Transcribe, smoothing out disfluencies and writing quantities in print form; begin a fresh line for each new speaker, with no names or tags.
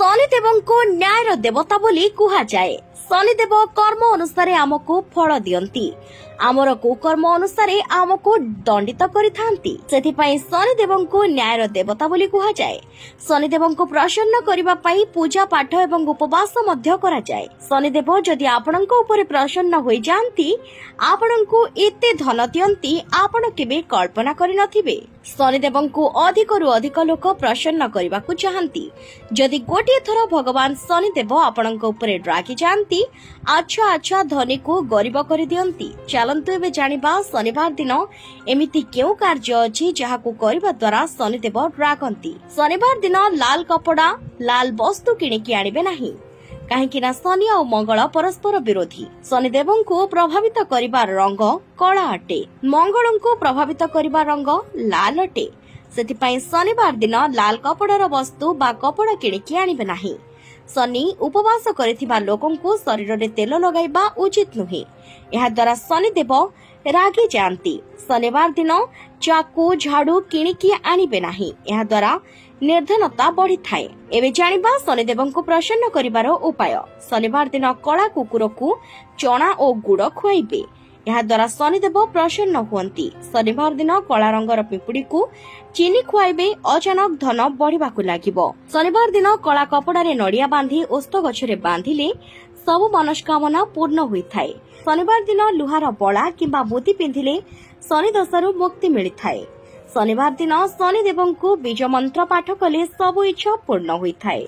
ଶନିଦେବଙ୍କୁ ନ୍ୟାୟର ଦେବତା ବୋଲି କୁହାଯାଏ। ଶନିଦେବ କର୍ମ ଅନୁସାରେ ଆମକୁ ଫଳ ଦିଅନ୍ତି, ଆମର କୁକର୍ମ ଅନୁସାରେ ଆମକୁ ଦଣ୍ଡିତ କରିଥାନ୍ତି। ସେଥିପାଇଁ ଶନିଦେବଙ୍କୁ ନ୍ୟାୟର ଦେବତା ବୋଲି କୁହାଯାଏ। ଶନିଦେବଙ୍କୁ ପ୍ରସନ୍ନ କରିବା ପାଇଁ ପୂଜା ପାଠ ଏବଂ ଉପବାସ ମଧ୍ୟ କରାଯାଏ। ଶନିଦେବ ଯଦି ଆପଣଙ୍କ ଉପରେ ପ୍ରସନ୍ନ ହୋଇଯାଆନ୍ତି, ଆପଣଙ୍କୁ ଏତେ ଧନ ଦିଅନ୍ତି ଆପଣ କେବେ କଳ୍ପନା କରିନଥିବେ। ଶନିଦେବଙ୍କୁ ଅଧିକରୁ ଅଧିକ ଲୋକ ପ୍ରସନ୍ନ କରିବାକୁ ଚାହାନ୍ତି। ଯଦି ଗୋଟିଏ ଥର ଭଗବାନ ଶନିଦେବ ଆପଣଙ୍କ ଉପରେ ରାଗି ଯାଆନ୍ତି, ଆଚ୍ଛା ଧନୀକୁ ଗରିବ କରିଦିଅନ୍ତି। ଚାଲନ୍ତୁ ଏବେ ଜାଣିବା ଶନିବାର ଦିନ ଏମିତି କେଉଁ କାର୍ଯ୍ୟ ଅଛି ଯାହାକୁ କରିବା ଦ୍ୱାରା ଶନିଦେବ ରାଗନ୍ତି। ଶନିବାର ଦିନ ଲାଲ କପଡା, ଲାଲ ବସ୍ତୁ କିଣିକି ଆଣିବେ ନାହିଁ, କାହିଁକି ନା ଶନି ଆଉ ମଙ୍ଗଳ ପରସ୍ପର ବିରୋଧୀ। ଶନିଦେବଙ୍କୁ ପ୍ରଭାବିତ କରିବା ରଙ୍ଗ କଳା ଅଟେ, ମଙ୍ଗଳଙ୍କୁ ପ୍ରଭାବିତ କରିବା ରଙ୍ଗ ଲାଲ ଅଟେ। ସେଥିପାଇଁ ଶନିବାର ଦିନ ଲାଲ କପଡାର ବସ୍ତୁ ବା କପଡା କିଣିକି ଆଣିବେ ନାହିଁ। ଶନି ଉପବାସ କରିଥିବା ଲୋକଙ୍କୁ ଶରୀରରେ ତେଲ ଲଗାଇବା ଉଚିତ ନୁହେଁ, ଏହାଦ୍ୱାରା ଶନିଦେବ ରାଗି ଯାଆନ୍ତି। ଶନିବାର ଦିନ ଚାକୁ ଝାଡୁ କିଣିକି ଆଣିବେ ନାହିଁ, ଏହାଦ୍ୱାରା ନିର୍ଧନତା ବଢିଥାଏ। ଏବେ ଜାଣିବା ଶନିଦେବଙ୍କୁ ପ୍ରସନ୍ନ କରିବାର ଉପାୟ। ଶନିବାର ଦିନ କଳା କୁକୁରକୁ ଚଣା ଓ ଗୁଡ ଖୁଆଇବେ, ଏହାଦ୍ୱାରା ଶନିଦେବ ପ୍ରସନ୍ନ ହୁଅନ୍ତି। ଶନିବାର ଦିନ କଳା ରଙ୍ଗର ପିମ୍ପୁଡିକୁ ଚିନି ଖୁଆଇବେ, ଅଚାନକ ଧନ ବଢିବାକୁ ଲାଗିବ। ଶନିବାର ଦିନ କଳା କପଡାରେ ନଡିଆ ବାନ୍ଧି ଓସ୍ତ ଗଛରେ ବାନ୍ଧିଲେ ସବୁ ମନସ୍କାମନା ପୂର୍ଣ୍ଣ ହୋଇଥାଏ। ଶନିବାର ଦିନ ଲୁହାର ବଳା କିମ୍ବା ମୁଦି ପିନ୍ଧିଲେ ଶନି ଦୋଷରୁ ମୁକ୍ତି ମିଳିଥାଏ। ଶନିବାର ଦିନ ଶନିଦେବଙ୍କୁ ବୀଜ ମନ୍ତ୍ର ପାଠ କଲେ ସବୁ ଇଚ୍ଛା ପୂର୍ଣ୍ଣ ହୋଇଥାଏ।